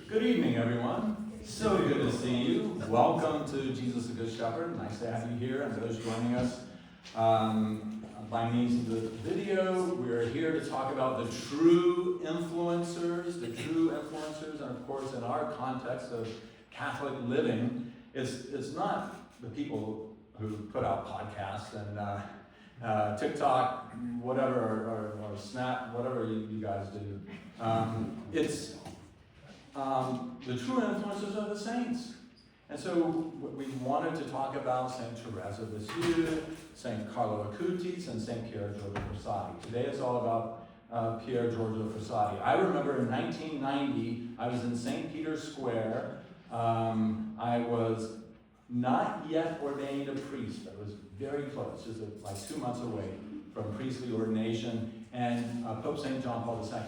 Good evening, everyone. So good to see you. Welcome to Jesus the Good Shepherd. Nice to have you here, and those joining us by means of the video. We're here to talk about the true influencers, and of course, in our context of Catholic living, it's not the people who put out podcasts and TikTok, whatever, or Snap, whatever you guys do. It's the true influencers are the saints. And so we wanted to talk about St. Therese of Lisieux, St. Carlo Acutis, and St. Pier, Giorgio Frassati. Today it's all about Pier, Giorgio Frassati. I remember in 1990, I was in St. Peter's Square. I was not yet ordained a priest. I was very close, just like 2 months away from priestly ordination. And Pope St. John Paul II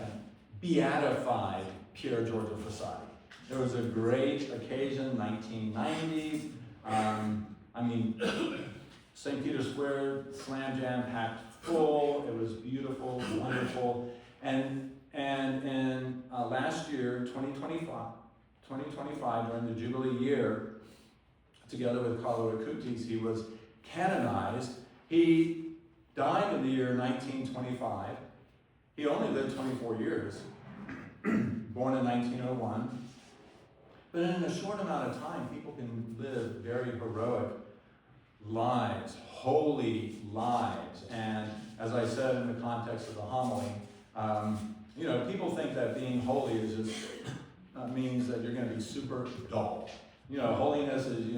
beatified Pier, Giorgio Frassati. There was a great occasion, 1990. St. Peter's Square, slam jam packed full. It was beautiful, wonderful. And in last year, 2025, during the Jubilee year, together with Carlo Acutis, he was canonized. He died in the year 1925. He only lived 24 years, born in 1901. But in a short amount of time, people can live very heroic lives, holy lives. And as I said in the context of the homily, people think that being holy is just means that you're going to be super dull. Holiness is,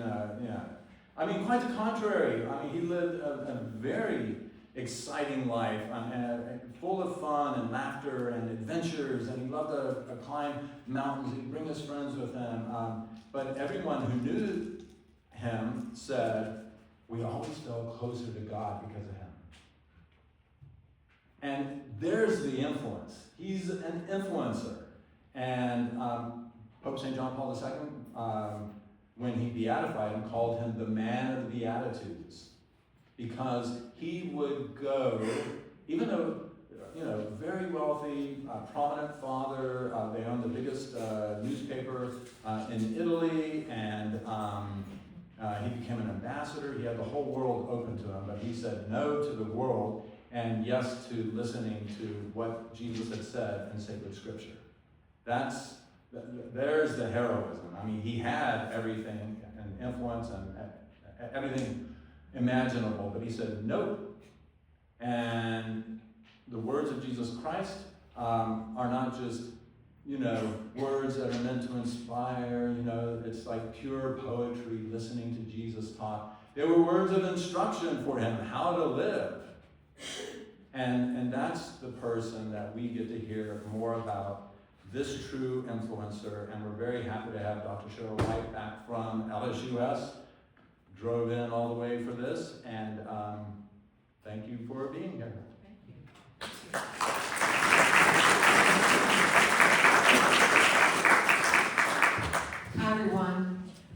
quite the contrary. He lived a very exciting life, full of fun and laughter and adventures, and he loved to climb mountains. He'd bring his friends with him. But everyone who knew him said, we always felt closer to God because of him. And there's the influence. He's an influencer. And Pope St. John Paul II, when he beatified him, called him the man of the Beatitudes, because he would go, even though, very wealthy, prominent father, they owned the biggest newspaper in Italy, and he became an ambassador. He had the whole world open to him, but he said no to the world and yes to listening to what Jesus had said in sacred scripture. There's the heroism. He had everything and influence and everything imaginable, but he said nope. And the words of Jesus Christ are not just, words that are meant to inspire, it's like pure poetry, listening to Jesus talk. They were words of instruction for him, how to live. And that's the person that we get to hear more about, this true influencer. And we're very happy to have Dr. Cheryl White back from LSUS, drove in all the way for this, and thank you for being here. Thank you. Hi, everyone.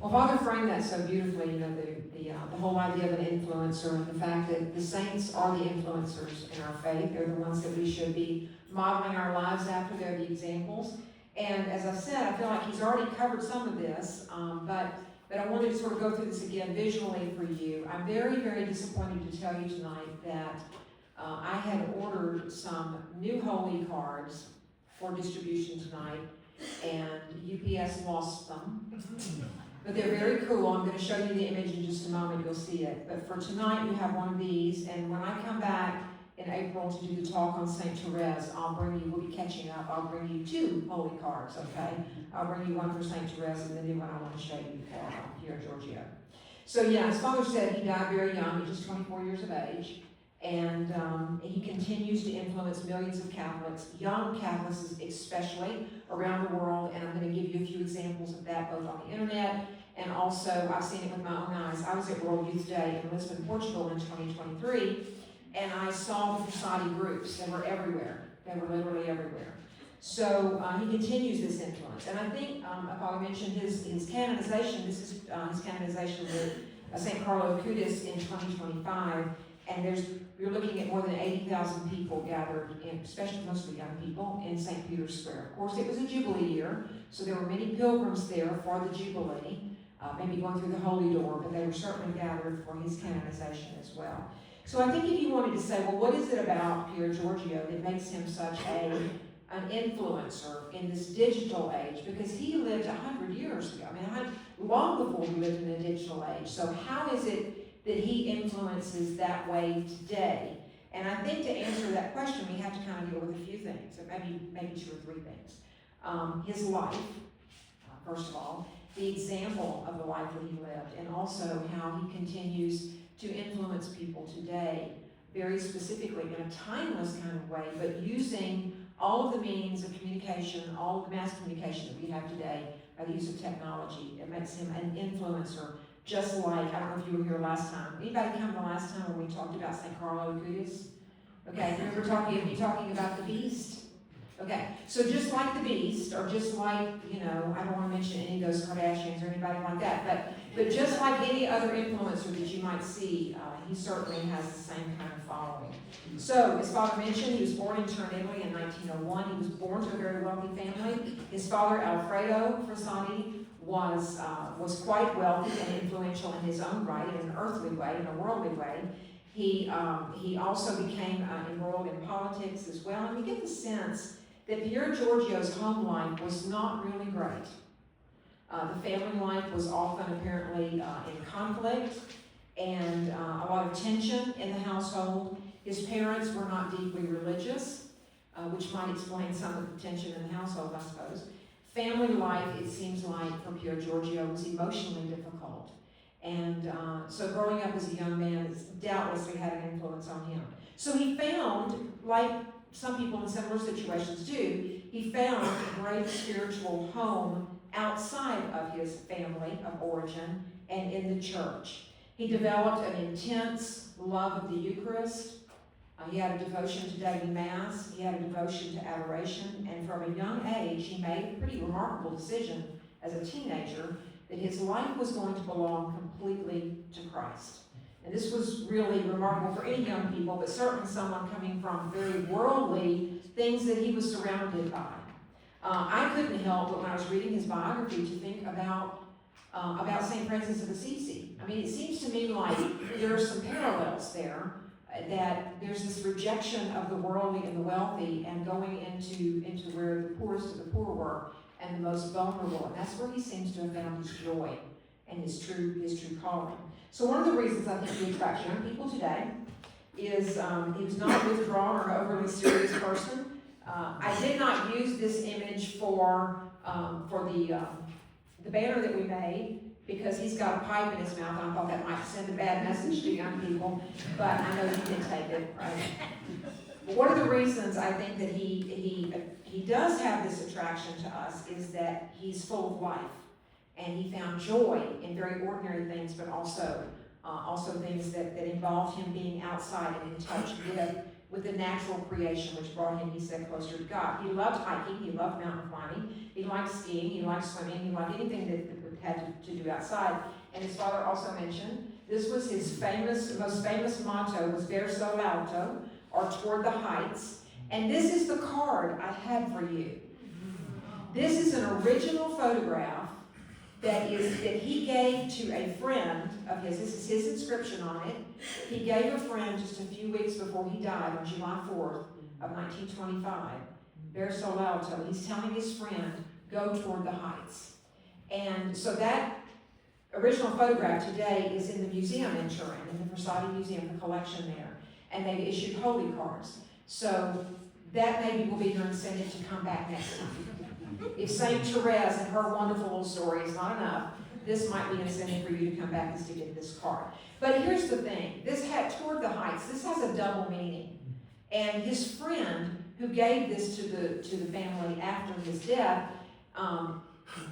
Well, Father framed that so beautifully, the whole idea of an influencer, and the fact that the saints are the influencers in our faith. They're the ones that we should be modeling our lives after. They're the examples. And as I said, I feel like he's already covered some of this, but I wanted to sort of go through this again visually for you. I'm very, very disappointed to tell you tonight that I had ordered some new holy cards for distribution tonight, and UPS lost them. But they're very cool. I'm going to show you the image in just a moment. You'll see it. But for tonight, you have one of these, and when I come back in April to do the talk on St. Therese, we'll be catching up. I'll bring you 2 holy cards, okay? I'll bring you one for St. Therese and the new one I want to show you for Pier, Giorgio. So yeah, as Father said, he died very young, at just 24 years of age. And he continues to influence millions of Catholics, young Catholics especially, around the world. And I'm going to give you a few examples of that, both on the internet and also I've seen it with my own eyes. I was at World Youth Day in Lisbon, Portugal in 2023, and I saw the Frassati groups. They were everywhere. They were literally everywhere. So he continues this influence. And I think, Father mentioned his canonization. This is his canonization with St. Carlo Acutis in 2025. And you're looking at more than 80,000 people gathered, especially mostly young people, in St. Peter's Square. Of course, it was a Jubilee year, so there were many pilgrims there for the Jubilee, maybe going through the Holy Door, but they were certainly gathered for his canonization as well. So I think if you wanted to say, well, what is it about Pier Giorgio that makes him such an influencer in this digital age? Because he lived 100 years ago, long before we lived in the digital age. So how is it that he influences that way today? And I think to answer that question, we have to kind of deal with a few things, maybe 2 or 3 things. His life, first of all, the example of the life that he lived, and also how he continues to influence people today, very specifically in a timeless kind of way, but using all of the means of communication, all of the mass communication that we have today by the use of technology. It makes him an influencer, just like, I don't know if you were here last time. Anybody come the last time when we talked about St. Carlo Acutis? Okay, remember talking about the beast? Okay, so just like the beast, or just like, I don't want to mention any of those Kardashians or anybody like that, but just like any other influencer that you might see, he certainly has the same kind of following. So, as Father mentioned, he was born in Turin, Italy in 1901. He was born to a very wealthy family. His father, Alfredo Frassati, was quite wealthy and influential in his own right, in an earthly way, in a worldly way. He also became enrolled in politics as well, and we get the sense that Pier Giorgio's home life was not really great. The family life was often apparently in conflict and a lot of tension in the household. His parents were not deeply religious, which might explain some of the tension in the household, I suppose. Family life, it seems like, for Pier Giorgio was emotionally difficult. And so growing up as a young man doubtlessly had an influence on him. So he found, like some people in similar situations do, he found a great spiritual home outside of his family of origin and in the church. He developed an intense love of the Eucharist. He had a devotion to daily Mass. He had a devotion to adoration. And from a young age, he made a pretty remarkable decision as a teenager that his life was going to belong completely to Christ. And this was really remarkable for any young people, but certainly someone coming from very worldly things that he was surrounded by. I couldn't help but when I was reading his biography to think about St. Francis of Assisi. It seems to me like there are some parallels there, that there's this rejection of the worldly and the wealthy and going into where the poorest of the poor were and the most vulnerable. And that's where he seems to have found his joy and his true calling. So one of the reasons I think he attracts young people today is he was not a withdrawn or overly serious person. I did not use this image for the banner that we made because he's got a pipe in his mouth, and I thought that might send a bad message to young people, but I know you can take it, right? But one of the reasons I think that he does have this attraction to us is that he's full of life, and he found joy in very ordinary things, but also things that involved him being outside and in touch with the natural creation, which brought him, he said, closer to God. He loved hiking, he loved mountain climbing, he liked skiing, he liked swimming, he liked anything that had to do outside. And his father also mentioned, this was his most famous motto was verso l'alto, or toward the heights. And this is the card I had for you. This is an original photograph that he gave to a friend of his. This is his inscription on it. He gave a friend just a few weeks before he died on July 4th of 1925. Verso l'alto. He's telling his friend, go toward the heights. And so that original photograph today is in the museum in Turin, in the Frassati Museum, the collection there. And they've issued holy cards. So that maybe will be your incentive to come back next time. If St. Therese and her wonderful little story is not enough, this might be an incentive for you to come back is to get this card. But here's the thing. This had toward the heights. This has a double meaning. And his friend who gave this to the family after his death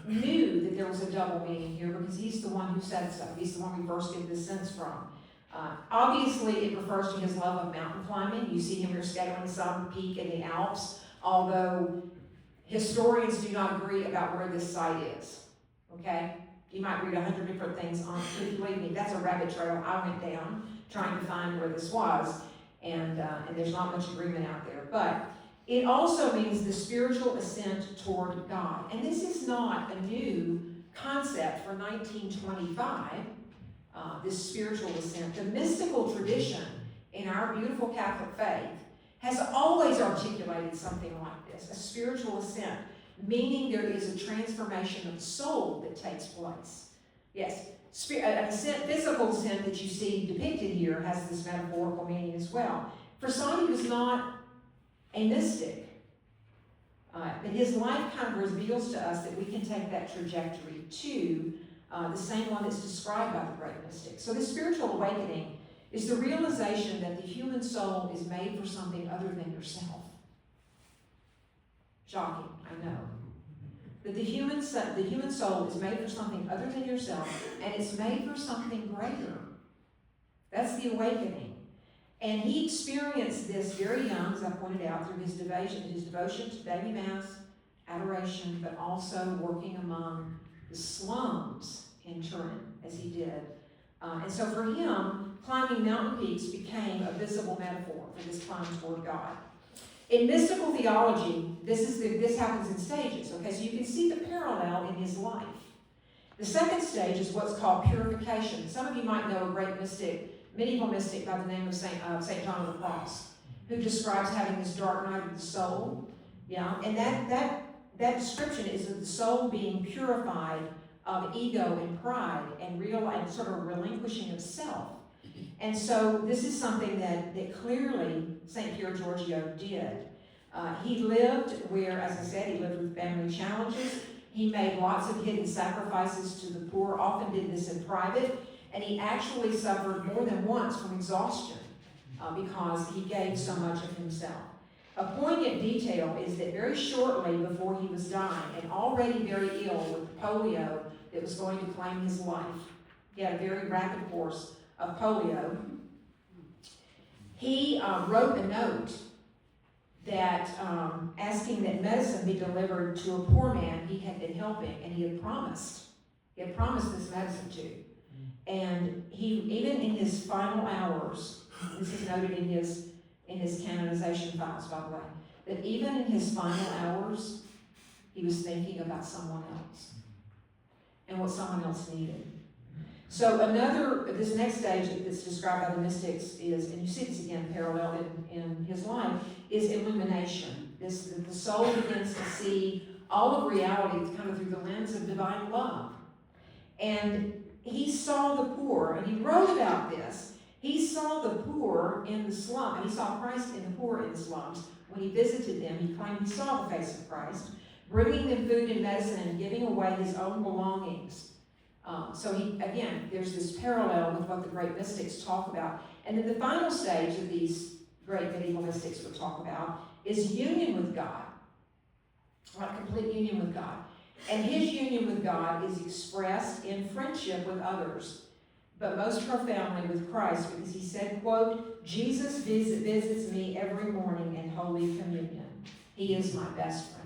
knew that there was a double meaning here because he's the one who said so. He's the one we first get this sense from. Obviously, it refers to his love of mountain climbing. You see him here scaling some peak in the Alps, although historians do not agree about where this site is. Okay? You might read 100 different things on it. If you believe me, that's a rabbit trail I went down trying to find where this was, and there's not much agreement out there. But it also means the spiritual ascent toward God. And this is not a new concept for 1925, this spiritual ascent. The mystical tradition in our beautiful Catholic faith has always articulated something like this, a spiritual ascent, meaning there is a transformation of soul that takes place. Yes, an ascent, physical ascent that you see depicted here has this metaphorical meaning as well. Frassati was not a mystic, but his life kind of reveals to us that we can take that trajectory to the same one that's described by the great mystic. So the spiritual awakening is the realization that the human soul is made for something other than yourself. Shocking, I know. That the human soul is made for something other than yourself, and it's made for something greater. That's the awakening. And he experienced this very young, as I pointed out, through his devotion to daily mass, adoration, but also working among the slums in Turin, as he did. And so for him, climbing mountain peaks became a visible metaphor for this climb toward God. In mystical theology, this happens in stages, okay? So you can see the parallel in his life. The second stage is what's called purification. Some of you might know a great mystic, medieval mystic by the name of Saint John of the Cross, who describes having this dark night of the soul. Yeah, and that description is of the soul being purified of ego and pride and sort of relinquishing of self. And so this is something that clearly St. Pier Giorgio did. He lived where, as I said, he lived with family challenges. He made lots of hidden sacrifices to the poor, often did this in private, and he actually suffered more than once from exhaustion because he gave so much of himself. A poignant detail is that very shortly before he was dying, and already very ill with polio that was going to claim his life, he had a very rapid course of polio, he wrote a note that asking that medicine be delivered to a poor man he had been helping, and he had promised this medicine to. And he, even in his final hours, this is noted in his canonization files, by the way, that even in his final hours, he was thinking about someone else and what someone else needed. So this next stage that's described by the mystics is, and you see this again parallel in his life, is illumination. The soul begins to see all of reality kind of through the lens of divine love. And he saw the poor, and he wrote about this. He saw the poor in the slum, and he saw Christ in the poor in the slums. When he visited them, he claimed he saw the face of Christ, bringing them food and medicine and giving away his own belongings. So there's this parallel with what the great mystics talk about. And then the final stage that these great medieval mystics would talk about is union with God, like complete union with God. And his union with God is expressed in friendship with others, but most profoundly with Christ, because he said, quote, "Jesus visits me every morning in Holy Communion. He is my best friend."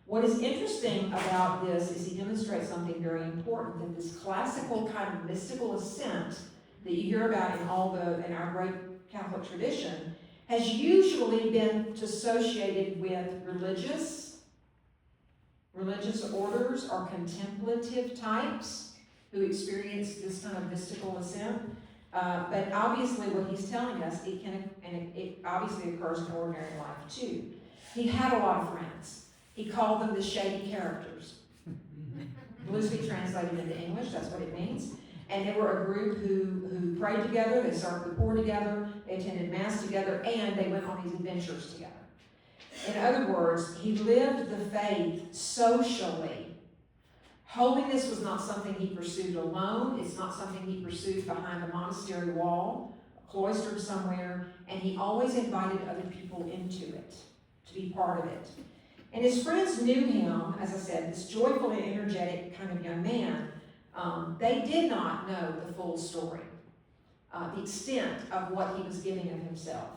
What is interesting about this is he demonstrates something very important, that this classical kind of mystical ascent that you hear about in our great Catholic tradition has usually been associated with religious orders or contemplative types who experience this kind of mystical ascent. But obviously what he's telling us, it obviously occurs in ordinary life too. He had a lot of friends. He called them the shady characters. Loosely translated into English, that's what it means. And they were a group who prayed together, they served the poor together, they attended Mass together, and they went on these adventures together. In other words, he lived the faith socially. Holiness was not something he pursued alone. It's not something he pursued behind a monastery wall, cloistered somewhere, and he always invited other people into it, to be part of it. And his friends knew him, as I said, this joyful and energetic kind of young man. They did not know the full story, the extent of what he was giving of himself.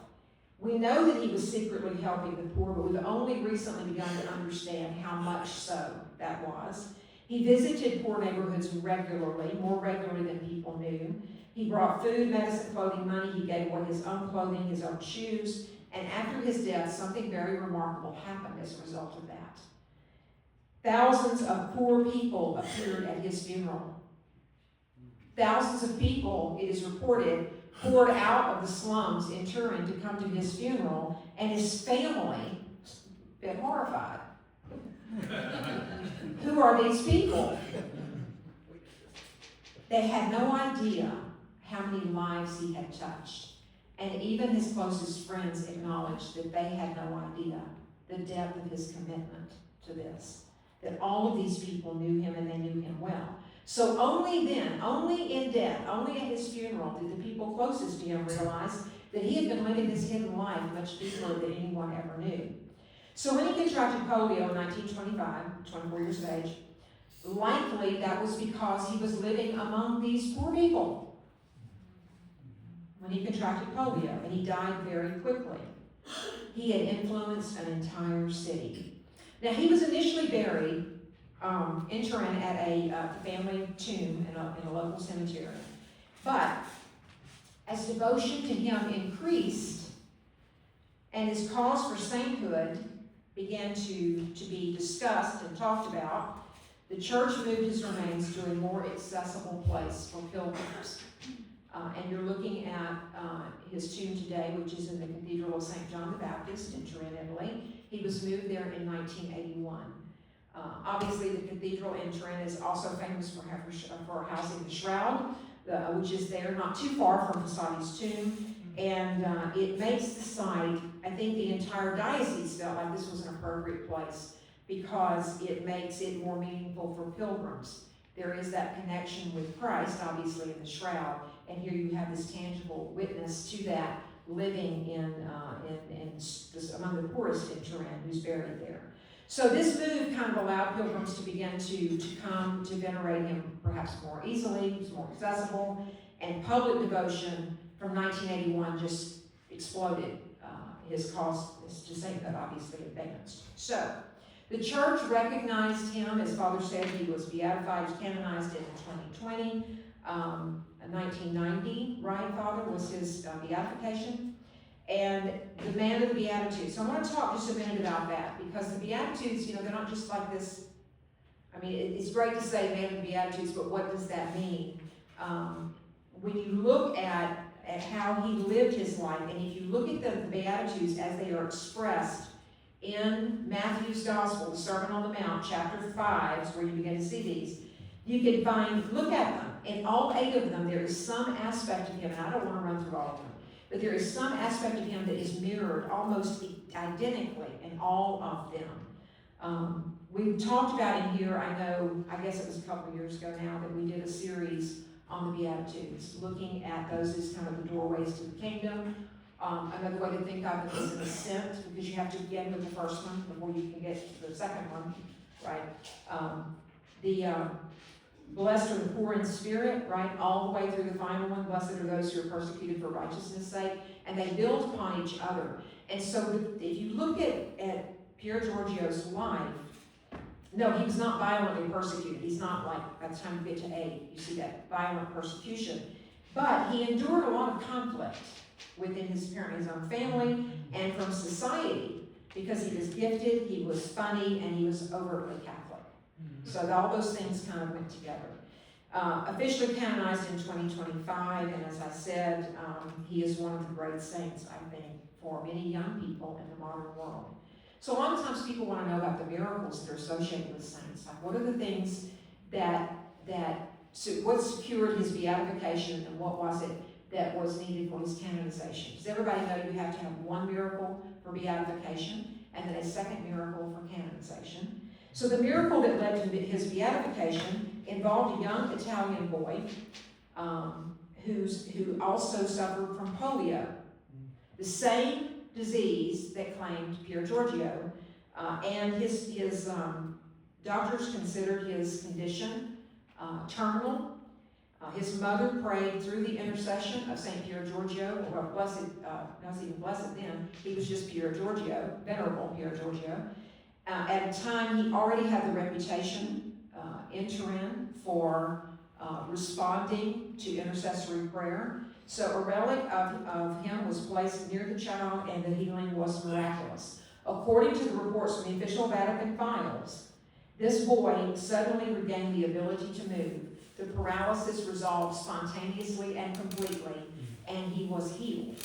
We know that he was secretly helping the poor, but we've only recently begun to understand how much so that was. He visited poor neighborhoods regularly, more regularly than people knew. He brought food, medicine, clothing, money. He gave away his own clothing, his own shoes. And after his death, something very remarkable happened as a result of that. Thousands of poor people appeared at his funeral. Thousands of people, it is reported, poured out of the slums in Turin to come to his funeral, and his family, a bit horrified. Who are these people? They had no idea how many lives he had touched. And even his closest friends acknowledged that they had no idea the depth of his commitment to this. That all of these people knew him and they knew him well. So only then, only in death, only at his funeral did the people closest to him realize that he had been living this hidden life much deeper than anyone ever knew. So when he contracted polio in 1925, 24 years of age, likely that was because he was living among these poor people when he contracted polio, and he died very quickly. He had influenced an entire city. Now, he was initially buried in Turin at a family tomb in a local cemetery. But as devotion to him increased and his cause for sainthood began to be discussed and talked about, the church moved his remains to a more accessible place for pilgrims. And you're looking at his tomb today, which is in the Cathedral of St. John the Baptist in Turin, Italy. He was moved there in 1981. Obviously, the cathedral in Turin is also famous for housing the shroud, which is there not too far from Frassati's tomb. And it makes the site, I think the entire diocese felt like this was an appropriate place because it makes it more meaningful for pilgrims. There is that connection with Christ, obviously, in the shroud, and here you have this tangible witness to that living among the poorest in Turin, who's buried there. So this move kind of allowed pilgrims to begin to come to venerate him perhaps more easily. He was more accessible, and public devotion from 1981 just exploded. His cause to sainthood obviously advanced. So the church recognized him, as Father said. He was beatified, canonized in 2020. 1990, right, Father, was his beatification. And the man of the Beatitudes. So I want to talk just a minute about that, because the Beatitudes, they're not just like this. I mean, it's great to say man of the Beatitudes, but what does that mean? When you look at how he lived his life, and if you look at the Beatitudes as they are expressed in Matthew's Gospel, the Sermon on the Mount, chapter 5, is where you begin to see these. You can look at them. In all 8 of them, there is some aspect of him, and I don't want to run through all of them, but there is some aspect of him that is mirrored almost identically in all of them. We talked about in here, I guess it was a couple of years ago now, that we did a series on the Beatitudes, looking at those as kind of the doorways to the kingdom. Another way to think of it is an ascent, because you have to begin with the first one before you can get to the second one, right? Blessed are the poor in spirit, right? All the way through the final one. Blessed are those who are persecuted for righteousness' sake. And they build upon each other. And so if you look at Pier Giorgio's life, no, he was not violently persecuted. He's not like, by the time you get to 8, you see that violent persecution. But he endured a lot of conflict within his own family and from society, because he was gifted, he was funny, and he was overtly Catholic. So all those things kind of went together. Officially canonized in 2025, and as I said, he is one of the great saints, I think, for many young people in the modern world. So a lot of times people want to know about the miracles that are associated with saints. Like, what are the things what secured his beatification, and what was it that was needed for his canonization? Does everybody know you have to have one miracle for beatification, and then a second miracle for canonization? So the miracle that led to his beatification involved a young Italian boy who also suffered from polio, the same disease that claimed Pier Giorgio, and his doctors considered his condition terminal. His mother prayed through the intercession of St. Pier Giorgio, or blessed, not even blessed then, he was just Pier Giorgio, Venerable Pier Giorgio. At a time, he already had the reputation enter in for responding to intercessory prayer. So a relic of him was placed near the child, and the healing was miraculous. According to the reports from the official Vatican files, this boy suddenly regained the ability to move. The paralysis resolved spontaneously and completely, and he was healed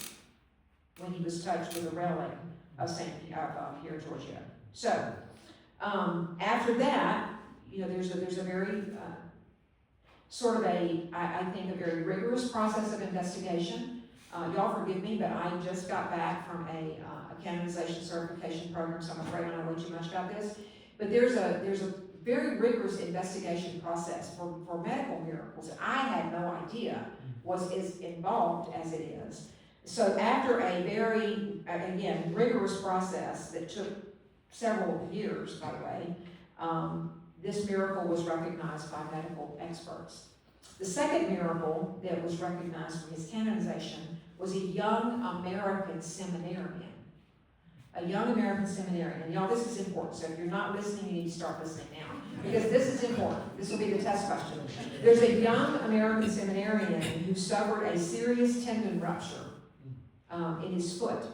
when he was touched with a relic of Pier Giorgio. So, after that, there's a very sort of I think, a very rigorous process of investigation. Y'all forgive me, but I just got back from a canonization certification program, so I'm afraid I don't know too much about this. But there's a very rigorous investigation process for medical miracles that I had no idea was as involved as it is. So after a very, again, rigorous process that took several years, by the way, this miracle was recognized by medical experts. The second miracle that was recognized for his canonization was a young American seminarian. A young American seminarian. And y'all, this is important. So if you're not listening, you need to start listening now. Because this is important. This will be the test question. There's a young American seminarian who suffered a serious tendon rupture in his foot,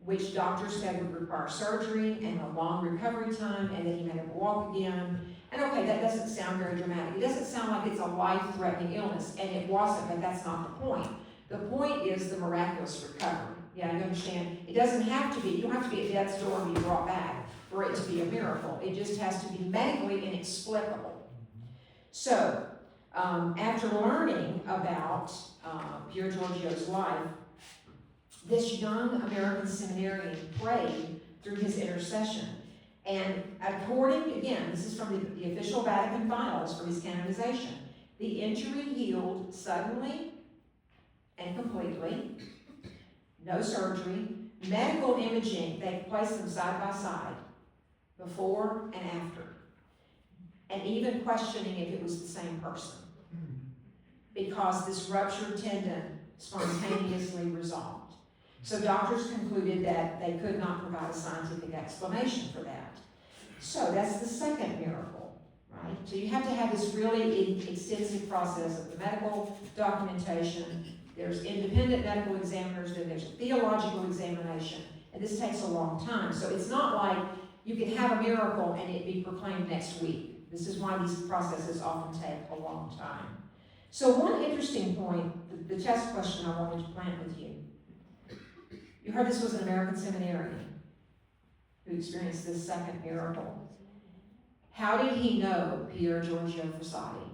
which doctors said would require surgery and a long recovery time, and that he may never walk again. And okay, that doesn't sound very dramatic. It doesn't sound like it's a life-threatening illness, and it wasn't, but that's not the point. The point is the miraculous recovery. Yeah, you understand? It doesn't have to be, you don't have to be at death's door and be brought back for it to be a miracle. It just has to be medically inexplicable. So, after learning about Pier Giorgio's life, this young American seminarian prayed through his intercession. And according, again, this is from the official Vatican files for his canonization, the injury healed suddenly and completely, no surgery, medical imaging, they placed them side by side, before and after, and even questioning if it was the same person, because this ruptured tendon spontaneously resolved. So doctors concluded that they could not provide a scientific explanation for that. So that's the second miracle, right? So you have to have this really extensive process of the medical documentation. There's independent medical examiners, then there's a theological examination, and this takes a long time. So it's not like you can have a miracle and it be proclaimed next week. This is why these processes often take a long time. So one interesting point, the test question I wanted to plant with you. You heard this was an American seminarian who experienced this second miracle. How did he know Pier Giorgio Frassati?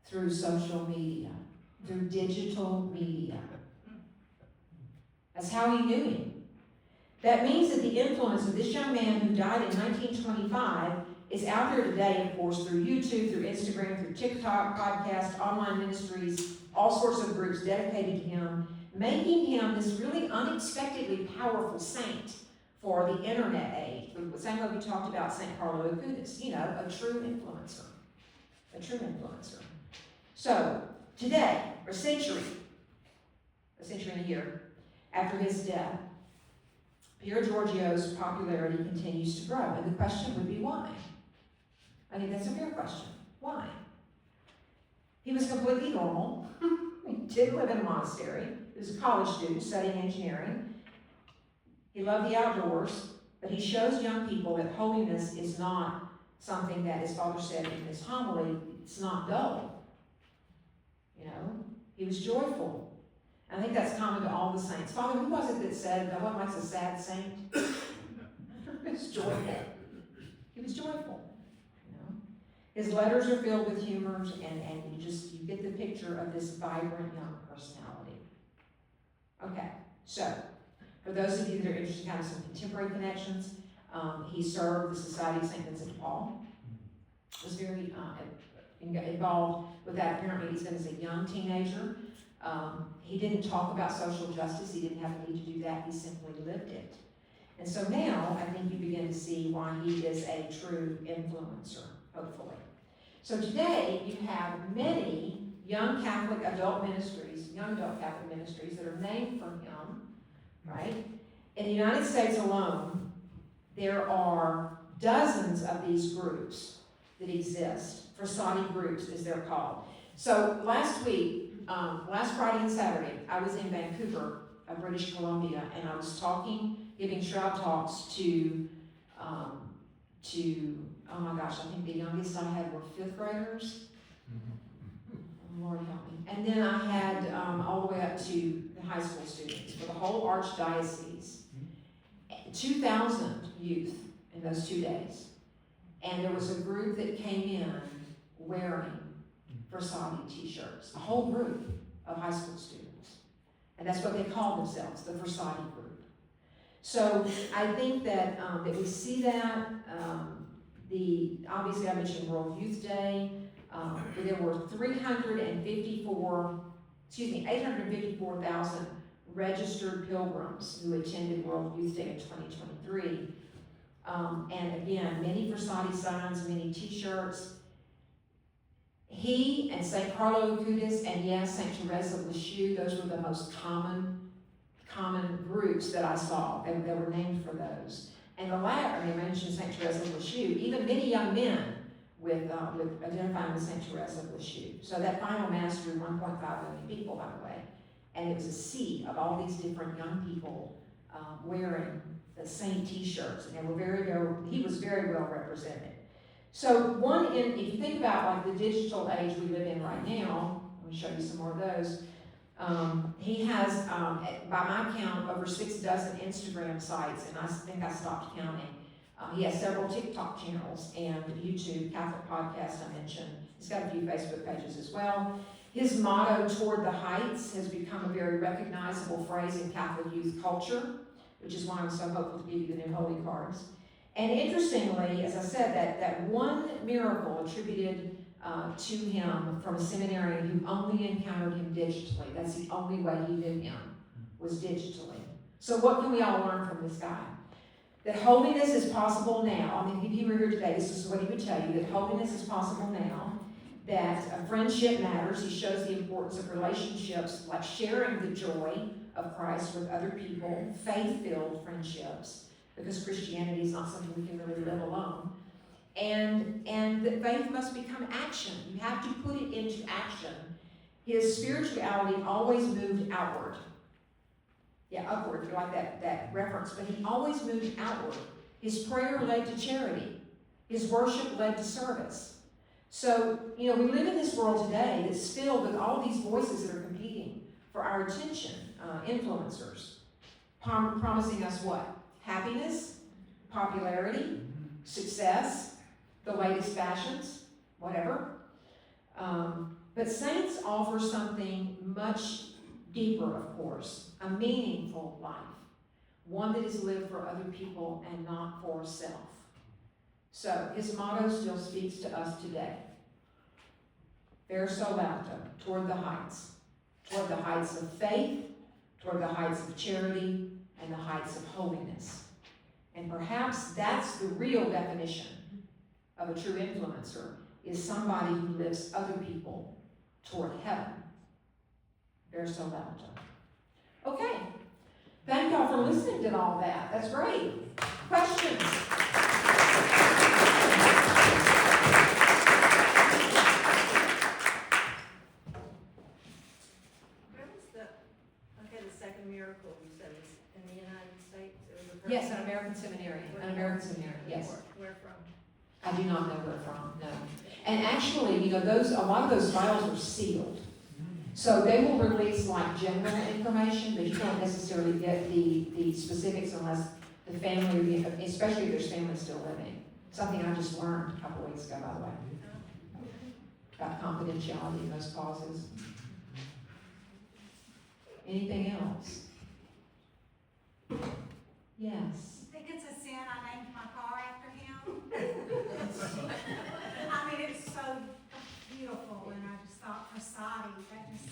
Through social media, through digital media. That's how he knew him. That means that the influence of this young man who died in 1925 is out there today, of course, through YouTube, through Instagram, through TikTok, podcasts, online ministries, all sorts of groups dedicated to him, making him this really unexpectedly powerful saint for the internet age. The same way we talked about St. Carlo Acutis, a true influencer. A true influencer. So, today, or a century and a year after his death, Pier Giorgio's popularity continues to grow. And the question would be why? I think that's a fair question. Why? He was completely normal. He didn't live in a monastery. He was a college student studying engineering. He loved the outdoors, but he shows young people that holiness is not something that, as Father said in his homily, it's not dull. He was joyful. I think that's common to all the saints. Father, who was it that said, no one likes a sad saint? He was joyful. He was joyful. His letters are filled with humors, and you get the picture of this vibrant young personality. Okay, so for those of you that are interested in kind of some contemporary connections, he served the Society of St. Vincent de Paul. Was very involved with that. Apparently, he's been as a young teenager. He didn't talk about social justice. He didn't have a need to do that. He simply lived it. And so now, I think you begin to see why he is a true influencer, hopefully. So today, you have many young Catholic adult ministries, young adult Catholic ministries that are named from him, right? In the United States alone, there are dozens of these groups that exist, Frassati groups as they're called. So last week, last Friday and Saturday, I was in Vancouver, British Columbia, and I was giving shroud talks to, oh my gosh, I think the youngest I had were 5th graders. Lord help me. And then I had all the way up to the high school students for the whole archdiocese. 2,000 youth in those 2 days. And there was a group that came in wearing Frassati t-shirts, a whole group of high school students. And that's what they call themselves, the Frassati group. So I think that that we see that. Obviously I mentioned World Youth Day. There were 854,000 registered pilgrims who attended World Youth Day in 2023. And again, many Frassati signs, many t-shirts. He and St. Carlo Acutis and yes, St. Teresa of Lisieux, those were the most common groups that I saw. They were named for those. And the latter, I mentioned St. Teresa of Lisieux, even many young men with identifying with St. Teresa of Lisieux. So that final mass drew 1.5 million people, by the way. And it was a sea of all these different young people wearing the same t-shirts. And they were he was very well represented. So if you think about like the digital age we live in right now, let me show you some more of those. He has, by my count, over 6 dozen Instagram sites, and I think I stopped counting. He has several TikTok channels and YouTube, Catholic podcast I mentioned. He's got a few Facebook pages as well. His motto, "Toward the Heights," has become a very recognizable phrase in Catholic youth culture, which is why I'm so hopeful to give you the new holy cards. And interestingly, as I said, that one miracle attributed to him from a seminarian who only encountered him digitally. That's the only way he knew him, was digitally. So what can we all learn from this guy? That holiness is possible now. I mean, if he were here today, this is what he would tell you, that holiness is possible now, that friendship matters. He shows the importance of relationships, like sharing the joy of Christ with other people, faith-filled friendships, because Christianity is not something we can really live alone. And that faith must become action. You have to put it into action. His spirituality always moved outward. Yeah, upward, if you like that reference, but he always moved outward. His prayer led to charity. His worship led to service. So, we live in this world today that's filled with all these voices that are competing for our attention, influencers, promising us what? Happiness, popularity, success, the latest fashions, whatever. But saints offer something much deeper, of course, a meaningful life, one that is lived for other people and not for self. So his motto still speaks to us today. Verso lato, toward the heights of faith, toward the heights of charity, and the heights of holiness. And perhaps that's the real definition of a true influencer, is somebody who lifts other people toward heaven. Verso lato. Okay. Thank y'all for listening to all that. That's great. Questions? Where was the second miracle you said was in the United States? It was a Yes, an American seminarian. Yes. Where from? I do not know where from, no. And actually, a lot of those files are sealed. So they will release like general information, but you don't necessarily get the specifics unless the family, especially if there's family still living. Something I just learned a couple weeks ago, by the way, about confidentiality in those clauses. Anything else? Yes. I think it's a sin I named my car after him. I mean, it's so beautiful, and I just thought Frassati, that just,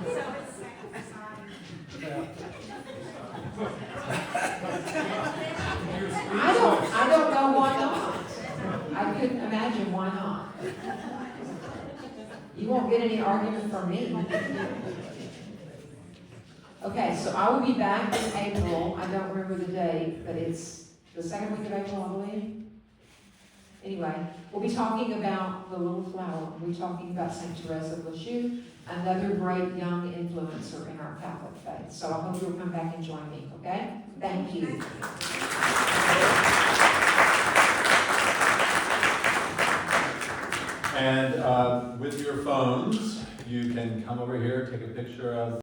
so it's Saint Frassati. I don't know why not. I couldn't imagine why not. You won't get any argument from me. Okay, so I will be back in April. I don't remember the date, but it's the second week of April, I believe. Anyway, we'll be talking about the little flower. We'll be talking about St. Teresa of Lisieux, another great young influencer in our Catholic faith. So I hope you'll come back and join me, okay? Thank you. And with your phones, you can come over here, take a picture of